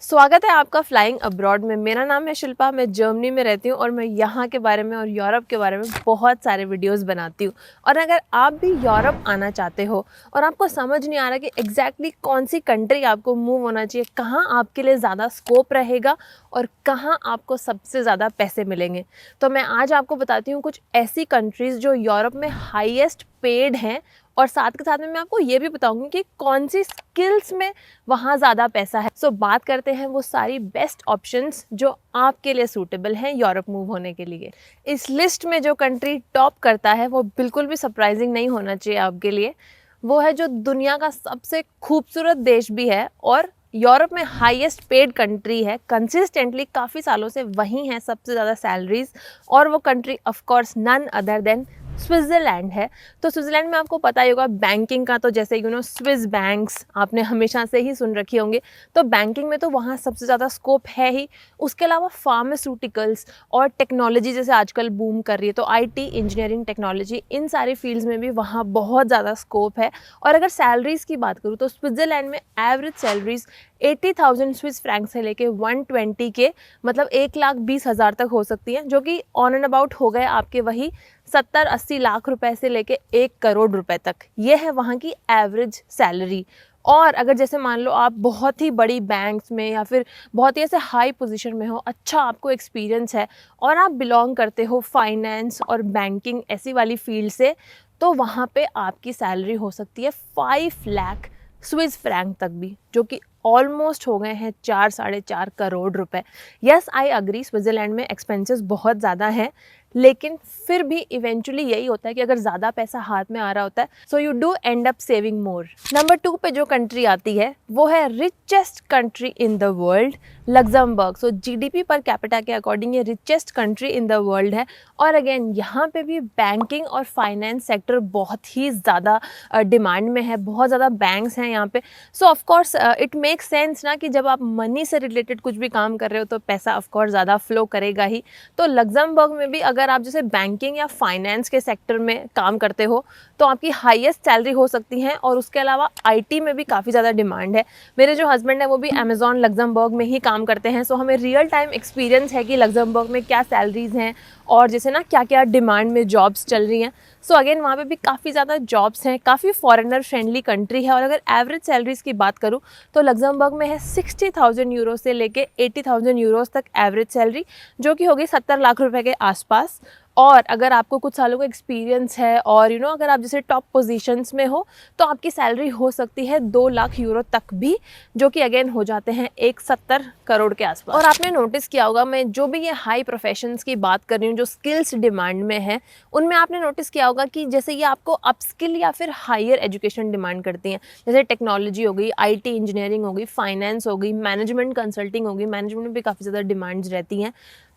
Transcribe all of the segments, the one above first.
स्वागत है आपका फ्लाइंग अब्रॉड में। मेरा नाम है शिल्पा, मैं जर्मनी में रहती हूँ और मैं यहाँ के बारे में और यूरोप के बारे में बहुत सारे वीडियोस बनाती हूँ। और अगर आप भी यूरोप आना चाहते हो और आपको समझ नहीं आ रहा कि एग्जैक्टली कौन सी कंट्री आपको मूव होना चाहिए, कहाँ आपके लिए ज़्यादा स्कोप रहेगा और कहाँ आपको सबसे ज़्यादा पैसे मिलेंगे, तो मैं आज आपको बताती हूँ कुछ ऐसी कंट्रीज़ जो यूरोप में हाईएस्ट पेड हैं। और साथ के साथ में मैं आपको ये भी बताऊंगी कि कौन सी स्किल्स में वहाँ ज़्यादा पैसा है। सो बात करते हैं वो सारी बेस्ट ऑप्शंस जो आपके लिए सूटेबल हैं यूरोप मूव होने के लिए। इस लिस्ट में जो कंट्री टॉप करता है वो बिल्कुल भी सरप्राइजिंग नहीं होना चाहिए आपके लिए। वो है जो दुनिया का सबसे खूबसूरत देश भी है और यूरोप में हाईएस्ट पेड कंट्री है। कंसिस्टेंटली काफ़ी सालों से वही हैं सबसे ज़्यादा सैलरीज, और वो country of course none other than Switzerland है। तो स्विट्ज़रलैंड में आपको पता ही होगा बैंकिंग का, तो जैसे स्विस बैंक्स आपने हमेशा से ही सुन रखी होंगे, तो बैंकिंग में तो वहाँ सबसे ज़्यादा स्कोप है ही। उसके अलावा फार्मास्यूटिकल्स और टेक्नोलॉजी जैसे आजकल बूम कर रही है, तो आईटी, इंजीनियरिंग, टेक्नोलॉजी, इन सारी फील्ड्स में भी वहाँ बहुत ज़्यादा स्कोप है। और अगर सैलरीज़ की बात करूँ तो स्विट्ज़रलैंड में एवरेज सैलरीज़ 80,000 स्विस फ्रैंक से लेके 120 के, मतलब 1,20,000 तक हो सकती हैं, जो कि ऑन एंड अबाउट हो गए आपके वही 70-80 लाख रुपए से लेके 1 करोड़ रुपए तक। ये है वहाँ की एवरेज सैलरी। और अगर जैसे मान लो आप बहुत ही बड़ी बैंक्स में या फिर बहुत ही ऐसे हाई पोजीशन में हो, अच्छा आपको एक्सपीरियंस है और आप बिलोंग करते हो फाइनेंस और बैंकिंग ऐसी वाली फील्ड से, तो वहाँ पे आपकी सैलरी हो सकती है 5 लाख स्विस फ्रैंक तक भी, जो कि ऑलमोस्ट हो गए हैं 4-4.5 करोड़ रुपए। यस, आई अग्री, स्विट्ज़रलैंड में एक्सपेंसेस बहुत ज़्यादा हैं, लेकिन फिर भी इवेंचुअली यही होता है कि अगर ज़्यादा पैसा हाथ में आ रहा होता है, so you do and up saving more. Number 2 पे जो कंट्री आती है वो है richest country in the world, Luxembourg. So GDP per capita के अकॉर्डिंग ये richest country in the world है। और अगेन यहाँ पे भी बैंकिंग और फाइनेंस सेक्टर बहुत ही ज़्यादा डिमांड में है, बहुत ज़्यादा बैंक्स हैं यहाँ पे। So of course it make sense ना कि जब आप मनी से रिलेटेड कुछ भी काम कर रहे हो तो पैसा ऑफकोर्स ज़्यादा फ्लो करेगा ही। तो लग्जमबर्ग में भी अगर आप जैसे बैंकिंग या फाइनेंस के सेक्टर में काम करते हो तो आपकी हाईएस्ट सैलरी हो सकती है। और उसके अलावा आईटी में भी काफ़ी ज़्यादा डिमांड है। मेरे जो हस्बैंड है वो भी अमेजॉन लग्जमबर्ग में ही काम करते हैं, सो हमें रियल टाइम एक्सपीरियंस है कि लग्जमबर्ग में क्या सैलरीज हैं और जैसे ना क्या क्या डिमांड में जॉब्स चल रही हैं। सो अगेन वहाँ पे भी काफ़ी ज़्यादा जॉब्स हैं, काफ़ी फॉरेनर फ्रेंडली कंट्री है। और अगर एवरेज सैलरीज की बात करूँ तो लग्जमबर्ग में है 60,000 यूरो से लेके 80,000 यूरोस तक एवरेज सैलरी, जो कि होगी 70 लाख रुपए के आसपास। और अगर आपको कुछ सालों का एक्सपीरियंस है और अगर आप जैसे टॉप पोजीशंस में हो तो आपकी सैलरी हो सकती है 2 लाख यूरो तक भी, जो कि अगेन हो जाते हैं 170 करोड़ के आसपास। और आपने नोटिस किया होगा, मैं जो भी ये हाई प्रोफेशंस की बात कर रही हूँ जो स्किल्स डिमांड में है, उनमें आपने नोटिस किया होगा कि जैसे ये आपको अपस्किल या फिर हायर एजुकेशन डिमांड करती हैं। जैसे टेक्नोलॉजी हो गई, आईटी इंजीनियरिंग हो गई, फाइनेंस हो गई, मैनेजमेंट कंसल्टिंग होगी, मैनेजमेंट में भी काफ़ी ज़्यादा डिमांड्स रहती हैं।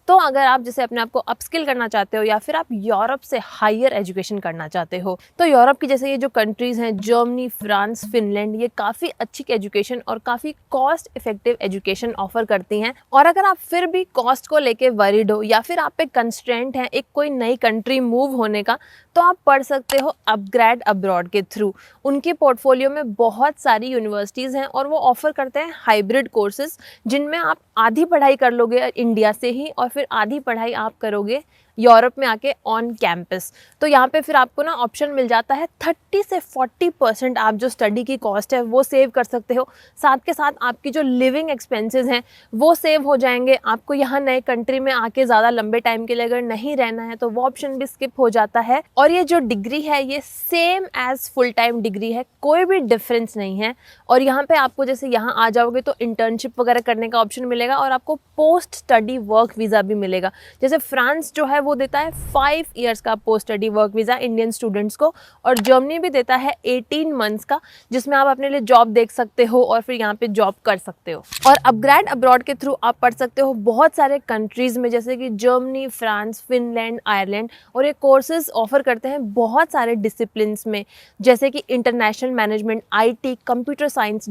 तो अगर आप जैसे अपने आप को अपस्किल करना चाहते हो या फिर आप यूरोप से हायर एजुकेशन करना चाहते हो, तो यूरोप की जैसे ये जो कंट्रीज़ हैं, जर्मनी, फ्रांस, फिनलैंड, ये काफ़ी अच्छी एजुकेशन और काफ़ी कॉस्ट इफेक्टिव एजुकेशन ऑफर करती हैं। और अगर आप फिर भी कॉस्ट को लेके वरीड हो या फिर आप पे कंस्ट्रेंट है एक कोई नई कंट्री मूव होने का, तो आप पढ़ सकते हो अपग्रेड अब्रॉड के थ्रू। उनके पोर्टफोलियो में बहुत सारी यूनिवर्सिटीज़ हैं और वो ऑफर करते हैं हाइब्रिड कोर्सेज, जिनमें आप आधी पढ़ाई कर लोगे इंडिया से ही और फिर आधी पढ़ाई आप करोगे यूरोप में आके ऑन कैंपस। तो यहाँ पे फिर आपको ना ऑप्शन मिल जाता है 30 से 40% आप जो स्टडी की कॉस्ट है वो सेव कर सकते हो। साथ के साथ आपकी जो लिविंग एक्सपेंसेस हैं वो सेव हो जाएंगे। आपको यहाँ नए कंट्री में आके ज़्यादा लंबे टाइम के लिए अगर नहीं रहना है तो वो ऑप्शन भी स्किप हो जाता है। और ये जो डिग्री है ये same as full time degree है, कोई भी डिफरेंस नहीं है। और यहाँ पे आपको जैसे यहाँ आ जाओगे तो इंटर्नशिप वगैरह करने का ऑप्शन मिलेगा और आपको पोस्ट स्टडी वर्क वीज़ा भी मिलेगा। जैसे फ्रांस जो है वो देता है 5 इयर्स का post study work visa Indian students को, और जर्मनी भी देता है 18 मंथ्स का, जिसमें आप अपने लिए जॉब देख सकते हो और फिर यहाँ पे जॉब कर सकते हो। और अपग्रेड अब्रॉड के थ्रू आप पढ़ सकते हो बहुत सारे कंट्रीज़ में, जैसे कि जर्मनी, फ्रांस, फिनलैंड, आयरलैंड। और ये कोर्सेज ऑफर करते हैं बहुत सारे डिसिप्लिन्स में, जैसे कि international management, IT, computer science,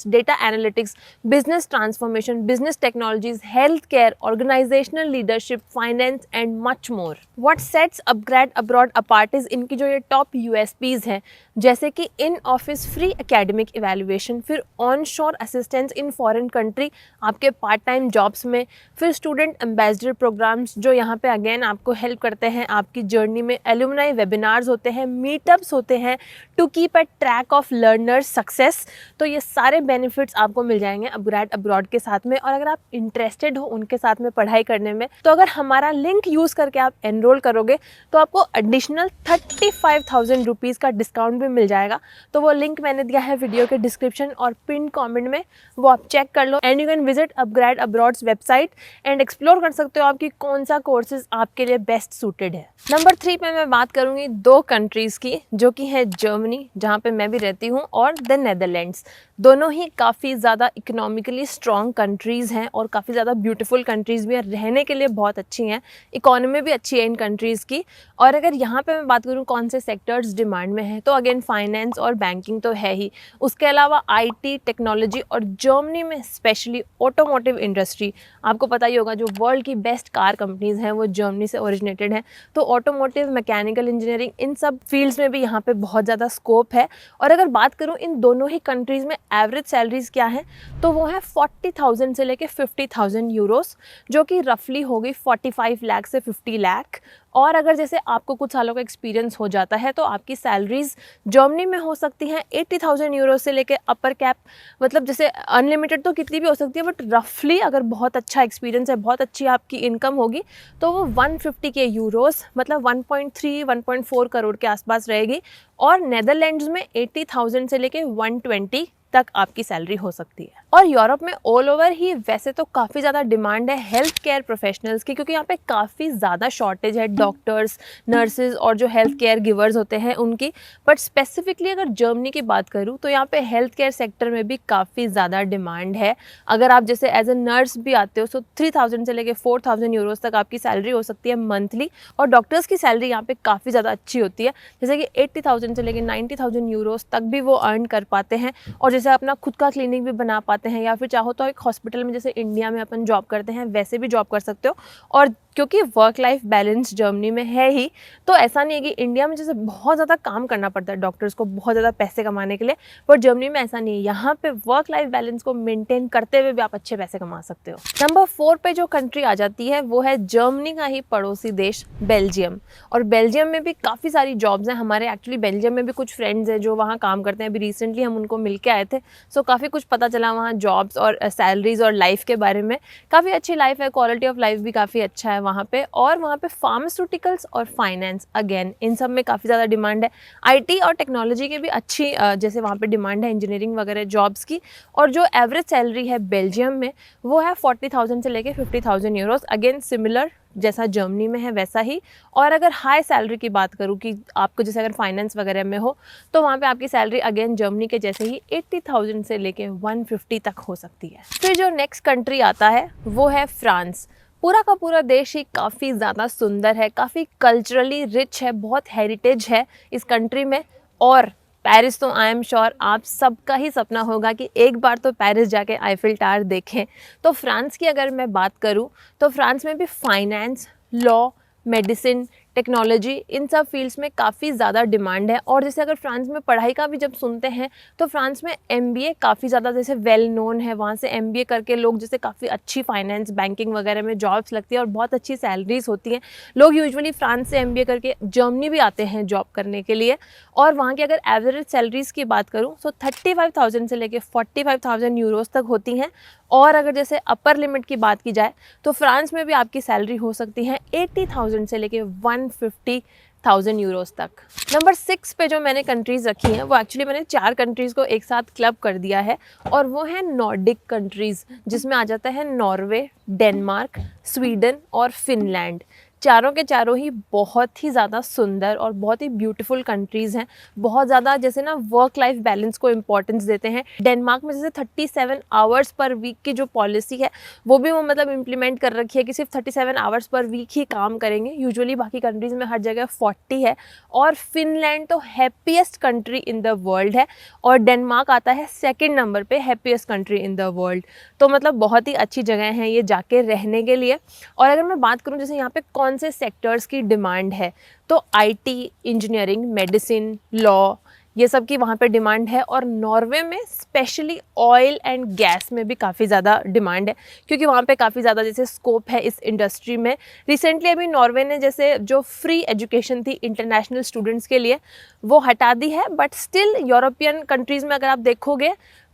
data analytics, business transformation, business technologies, health care, organisational leadership, finance and and much more. What sets upGrad abroad apart is इनकी जो ये टॉप यूएसपीज हैं, जैसे कि in office free academic evaluation, फिर on shore assistance in foreign country आपके part time jobs में, फिर स्टूडेंट एम्बेसडर प्रोग्राम्स जो यहाँ पे अगेन आपको हेल्प करते हैं आपकी जर्नी में, एलुमनाई वेबिनार्स होते हैं, मीटअप्स होते हैं to keep a track of learners success. तो ये सारे बेनिफिट्स आपको मिल जाएंगे अपग्रेड अब्रॉड के साथ में। और अगर आप इंटरेस्टेड हो उनके साथ में पढ़ाई करने में, तो अगर हमारा लिंक यूज़ करके आप एनरोल करोगे तो आपको एडिशनल 35,000 रुपीज़ का डिस्काउंट भी मिल जाएगा। तो वो लिंक मैंने दिया है वीडियो के डिस्क्रिप्शन और पिन कमेंट में, वो आप चेक कर लो and you can visit upGrad abroad's website and explore कर सकते हो आपकी कौन सा कोर्सेज आपके लिए बेस्ट सूटेड है। नंबर 3 पे मैं बात करूंगी 2 कंट्रीज़ की, जो कि है जर्मनी जहाँ पे मैं भी रहती हूँ, और द नेदरलैंड्स। दोनों ही काफ़ी ज़्यादा इकोनॉमिकली स्ट्रॉन्ग कंट्रीज़ हैं और काफ़ी ज़्यादा ब्यूटीफुल कंट्रीज़ भी हैं, रहने के लिए बहुत अच्छी हैं, इकोनॉमी भी अच्छी है इन कंट्रीज़ की। और अगर यहाँ पे मैं बात करूँ कौन से सेक्टर्स डिमांड में हैं, तो अगेन फाइनेंस और बैंकिंग तो है ही, उसके अलावा आईटी, टेक्नोलॉजी और जर्मनी में स्पेशली ऑटोमोटिव इंडस्ट्री। आपको पता ही होगा जो वर्ल्ड की बेस्ट कार कंपनीज़ हैं वो जर्मनी से ओरिजिनेटेड हैं। तो ऑटोमोटिव, मैकेनिकल इंजीनियरिंग, इन सब फील्ड्स में भी यहाँ पे बहुत ज़्यादा स्कोप है। और अगर बात करूँ इन दोनों ही कंट्रीज़ में एवरेज सैलरीज क्या हैं, तो वो है 40,000 से लेके 50,000 यूरोस, जो कि रफली होगी 45 लाख से 50 लाख। और अगर जैसे आपको कुछ सालों का एक्सपीरियंस हो जाता है तो आपकी सैलरीज जर्मनी में हो सकती हैं 80,000 यूरो से लेके अपर कैप, मतलब जैसे अनलिमिटेड तो कितनी भी हो सकती है, बट रफली अगर बहुत अच्छा एक्सपीरियंस है, बहुत अच्छी आपकी इनकम होगी, तो वो 150 के यूरोस, मतलब 1.3 1.4 करोड़ के आसपास रहेगी। और नेदरलैंड्स में 80,000 से लेके 120 तक आपकी सैलरी हो सकती है। और यूरोप में ऑल ओवर ही वैसे तो काफ़ी ज़्यादा डिमांड है हेल्थ केयर प्रोफेशनल्स की, क्योंकि यहाँ पे काफ़ी ज़्यादा शॉर्टेज है डॉक्टर्स, नर्सेज और जो हेल्थ केयर गिवर्स होते हैं उनकी। बट स्पेसिफिकली अगर जर्मनी की बात करूँ तो यहाँ पे हेल्थ केयर सेक्टर में भी काफ़ी ज़्यादा डिमांड है। अगर आप जैसे एज ए नर्स भी आते हो तो 3,000 से लेकर 4,000 यूरोज तक आपकी सैलरी हो सकती है मंथली। और डॉक्टर्स की सैलरी यहाँ पे काफ़ी ज़्यादा अच्छी होती है, जैसे कि 80,000 से लेकर 90,000 यूरोज तक भी वो अर्न कर पाते हैं। और जैसे अपना खुद का क्लिनिक भी बना पाते हैं, या फिर चाहो तो एक हॉस्पिटल में जैसे इंडिया में अपन जॉब करते हैं वैसे भी जॉब कर सकते हो। और क्योंकि वर्क लाइफ बैलेंस जर्मनी में है ही, तो ऐसा नहीं है कि इंडिया में जैसे बहुत ज़्यादा काम करना पड़ता है डॉक्टर्स को बहुत ज़्यादा पैसे कमाने के लिए, पर जर्मनी में ऐसा नहीं है। यहाँ पे वर्क लाइफ बैलेंस को मेंटेन करते हुए भी आप अच्छे पैसे कमा सकते हो। नंबर 4 पे जो कंट्री आ जाती है वो है जर्मनी का ही पड़ोसी देश बेल्जियम। और बेल्जियम में भी काफ़ी सारी जॉब्स हैं हमारे। एक्चुअली बेल्जियम में भी कुछ फ्रेंड्स हैं जो वहाँ काम करते हैं, अभी रिसेंटली हम उनको मिल के आए थे, सो काफ़ी कुछ पता चला वहाँ जॉब्स और सैलरीज और लाइफ के बारे में। काफ़ी अच्छी लाइफ है, क्वालिटी ऑफ लाइफ भी काफ़ी अच्छा है वहाँ पे। और वहाँ पे फार्मास्यूटिकल्स और फाइनेंस, अगेन इन सब में काफ़ी ज़्यादा डिमांड है। आईटी और टेक्नोलॉजी की भी अच्छी जैसे वहाँ पे डिमांड है, इंजीनियरिंग वगैरह जॉब्स की। और जो एवरेज सैलरी है बेल्जियम में वो है 40,000 से लेके 50,000 यूरोस, अगेन सिमिलर जैसा जर्मनी में है वैसा ही। और अगर हाई सैलरी की बात करूँ कि आपको जैसे अगर फाइनेंस वगैरह में हो, तो वहाँ पे आपकी सैलरी अगेन जर्मनी के जैसे ही 80,000 से लेके 150 तक हो सकती है। फिर जो नेक्स्ट कंट्री आता है वो है फ्रांस। पूरा का पूरा देश ही काफ़ी ज़्यादा सुंदर है, काफ़ी कल्चरली रिच है, बहुत हेरिटेज है इस कंट्री में। और पेरिस तो आई एम श्योर आप सबका ही सपना होगा कि एक बार तो पेरिस जाके आईफिल टावर देखें। तो फ्रांस की अगर मैं बात करूं तो फ्रांस में भी फाइनेंस, लॉ, मेडिसिन, टेक्नोलॉजी, इन सब फील्ड्स में काफ़ी ज़्यादा डिमांड है। और जैसे अगर फ्रांस में पढ़ाई का भी जब सुनते हैं तो फ्रांस में एमबीए काफ़ी ज़्यादा जैसे वेल नोन है। वहाँ से एमबीए करके लोग जैसे काफ़ी अच्छी फाइनेंस, बैंकिंग वगैरह में जॉब्स लगती है और बहुत अच्छी सैलरीज होती हैं। लोग यूजुअली फ्रांस से एमबीए करके जर्मनी भी आते हैं जॉब करने के लिए। और वहाँ की अगर एवरेज सैलरीज की बात करूँ तो 35,000 से लेकर 45,000 यूरोज तक होती हैं। और अगर जैसे अपर लिमिट की बात की जाए तो फ्रांस में भी आपकी सैलरी हो सकती है 80,000 से लेके 150,000 यूरोस तक। नंबर 6 पे जो मैंने कंट्रीज़ रखी हैं वो एक्चुअली मैंने 4 कंट्रीज़ को एक साथ क्लब कर दिया है, और वो है नॉर्डिक कंट्रीज़, जिसमें आ जाता है नॉर्वे, डेनमार्क, स्वीडन और फिनलैंड। चारों के चारों ही बहुत ही ज़्यादा सुंदर और बहुत ही ब्यूटीफुल कंट्रीज़ हैं। बहुत ज़्यादा जैसे ना वर्क लाइफ बैलेंस को इम्पोर्टेंस देते हैं। डेनमार्क में जैसे 37 आवर्स पर वीक की जो पॉलिसी है वो भी वो मतलब इम्प्लीमेंट कर रखी है कि सिर्फ 37 आवर्स पर वीक ही काम करेंगे। यूजुअली बाकी कंट्रीज़ में हर जगह 40 है। और फिनलैंड तो happiest country in the world है, और डेनमार्क आता है सेकेंड नंबर पर happiest country in the world. तो मतलब बहुत ही अच्छी जगह है ये जाके रहने के लिए। और अगर मैं बात करूँ जैसे यहाँ पे कौन कौन से सेक्टर्स की डिमांड है। तो आईटी, इंजीनियरिंग, मेडिसिन, लॉ, ये सब की वहाँ पे डिमांड है। और नॉर्वे में स्पेशली ऑयल एंड गैस में भी काफ़ी ज़्यादा डिमांड है, क्योंकि वहाँ पे काफ़ी ज़्यादा जैसे स्कोप है इस इंडस्ट्री में। रिसेंटली अभी नॉर्वे ने जैसे जो फ्री एजुकेशन थी इंटरनेशनल स्टूडेंट्स के लिए वो हटा दी है, बट स्टिल यूरोपियन कंट्रीज़ में अगर आप देखोगे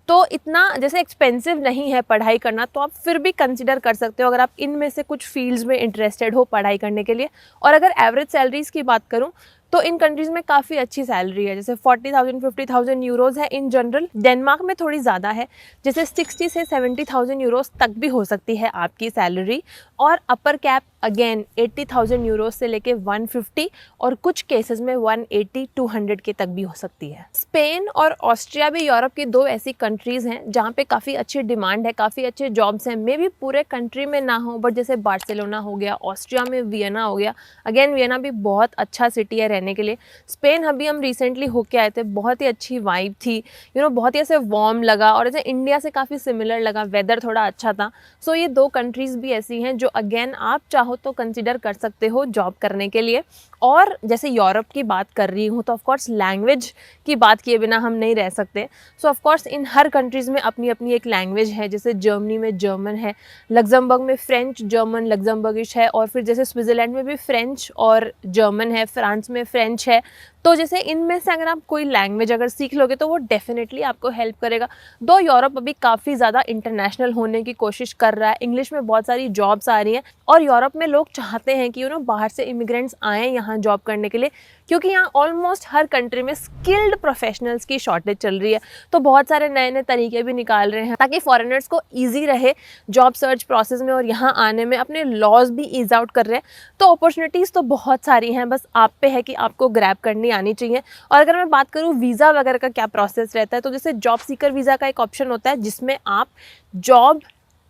तो इतना जैसे एक्सपेंसिव नहीं है पढ़ाई करना, तो आप फिर भी कंसिडर कर सकते हो अगर आप इनमें से कुछ फील्ड्स में इंटरेस्टेड हो पढ़ाई करने के लिए। और अगर एवरेज सैलरीज़ की बात करूँ तो इन कंट्रीज़ में काफ़ी अच्छी सैलरी है, जैसे 40,000 50,000 यूरोज़ है इन जनरल। डेनमार्क में थोड़ी ज़्यादा है, जैसे 60 से 70,000 यूरोज़ तक भी हो सकती है आपकी सैलरी। और अपर कैप अगेन 80,000 यूरोज़ से लेके 150 और कुछ केसेस में 180 200 के तक भी हो सकती है। स्पेन और ऑस्ट्रिया भी यूरोप की दो ऐसी कंट्रीज़ हैं जहाँ पे काफ़ी अच्छी डिमांड है, काफ़ी अच्छे जॉब्स हैं। मे भी पूरे कंट्री में ना हो, बट जैसे बार्सिलोना हो गया, ऑस्ट्रिया में वियना हो गया। अगेन वियना भी बहुत अच्छा सिटी है रहने के लिए। स्पेन अभी हम रिसेंटली होके आए थे, बहुत ही अच्छी वाइब थी, बहुत ही ऐसे वार्म लगा और ऐसे इंडिया से काफ़ी सिमिलर लगा, वेदर थोड़ा अच्छा था। सो ये दो कंट्रीज़ भी ऐसी हैं जो अगेन आप चाहो तो कंसिडर कर सकते हो जॉब करने के लिए। और जैसे यूरोप की बात कर रही हूँ तो ऑफकोर्स लैंग्वेज की बात किए बिना हम नहीं रह सकते। सो ऑफकोर्स इन हर कंट्रीज़ में अपनी अपनी एक लैंग्वेज है, जैसे जर्मनी में जर्मन है, लग्जमबर्ग में फ्रेंच, जर्मन, लग्जमबर्गिश है, और फिर जैसे स्विट्ज़रलैंड में भी फ्रेंच और जर्मन है, फ्रांस में फ्रेंच है। तो जैसे इनमें से अगर आप कोई लैंग्वेज अगर सीख लोगे तो वो डेफिनेटली आपको हेल्प करेगा। दो यूरोप अभी काफ़ी ज़्यादा इंटरनेशनल होने की कोशिश कर रहा है, इंग्लिश में बहुत सारी जॉब्स आ रही हैं और यूरोप में लोग चाहते हैं कि बाहर से इमिग्रेंट्स आएँ यहाँ जॉब करने के लिए, क्योंकि यहाँ ऑलमोस्ट हर कंट्री में स्किल्ड प्रोफेशनल्स की शॉर्टेज चल रही है। तो बहुत सारे नए नए तरीके भी निकाल रहे हैं ताकि फॉरेनर्स को ईजी रहे जॉब सर्च प्रोसेस में और यहाँ आने में। अपने लॉज भी ईज आउट कर रहे हैं। तो अपॉर्चुनिटीज़ तो बहुत सारी हैं, बस आप पे है कि आपको ग्रैब करनी आनी चाहिए। और अगर मैं बात करूँ वीज़ा वगैरह का क्या प्रोसेस रहता है, तो जैसे जॉब सीकर वीज़ा का एक ऑप्शन होता है जिसमें आप जॉब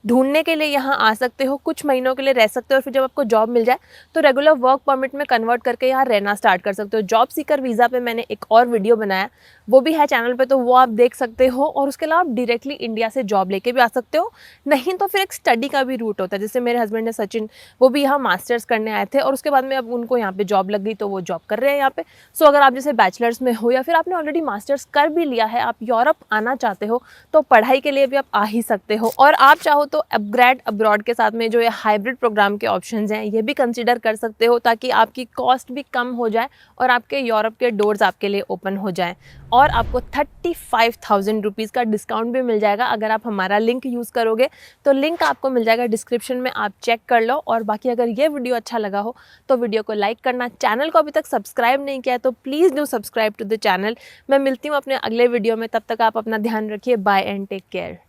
ढूंढने के लिए यहाँ आ सकते हो, कुछ महीनों के लिए रह सकते हो और फिर जब आपको जॉब मिल जाए तो रेगुलर वर्क परमिट में कन्वर्ट करके यहाँ रहना स्टार्ट कर सकते हो। जॉब सीकर वीज़ा पे मैंने एक और वीडियो बनाया, वो भी है चैनल पे, तो वो आप देख सकते हो। और उसके अलावा आप डायरेक्टली इंडिया से जॉब लेके भी आ सकते हो, नहीं तो फिर एक स्टडी का भी रूट होता है। जैसे मेरे हस्बैंड है सचिन, वो भी यहाँ मास्टर्स करने आए थे और उसके बाद में अब उनको यहाँ पे जॉब लग गई तो वो जॉब कर रहे हैं यहाँ पे। सो अगर आप जैसे बैचलर्स में हो या फिर आपने ऑलरेडी मास्टर्स कर भी लिया है, आप यूरोप आना चाहते हो तो पढ़ाई के लिए भी आप आ ही सकते हो। और आप चाहो तो अपग्रेड अब्रॉड के साथ में जो ये हाइब्रिड प्रोग्राम के ऑप्शंस हैं ये भी कंसीडर कर सकते हो, ताकि आपकी कॉस्ट भी कम हो जाए और आपके यूरोप के डोर्स आपके लिए ओपन हो जाए। और आपको 35,000 रुपीज़ का डिस्काउंट भी मिल जाएगा अगर आप हमारा लिंक यूज़ करोगे। तो लिंक आपको मिल जाएगा डिस्क्रिप्शन में, आप चेक कर लो। और बाकी अगर ये वीडियो अच्छा लगा हो तो वीडियो को लाइक करना, चैनल को अभी तक सब्सक्राइब नहीं किया है तो please do subscribe to the channel. मैं मिलती हूँ अपने अगले वीडियो में, तब तक आप अपना ध्यान रखिए। Bye and take care.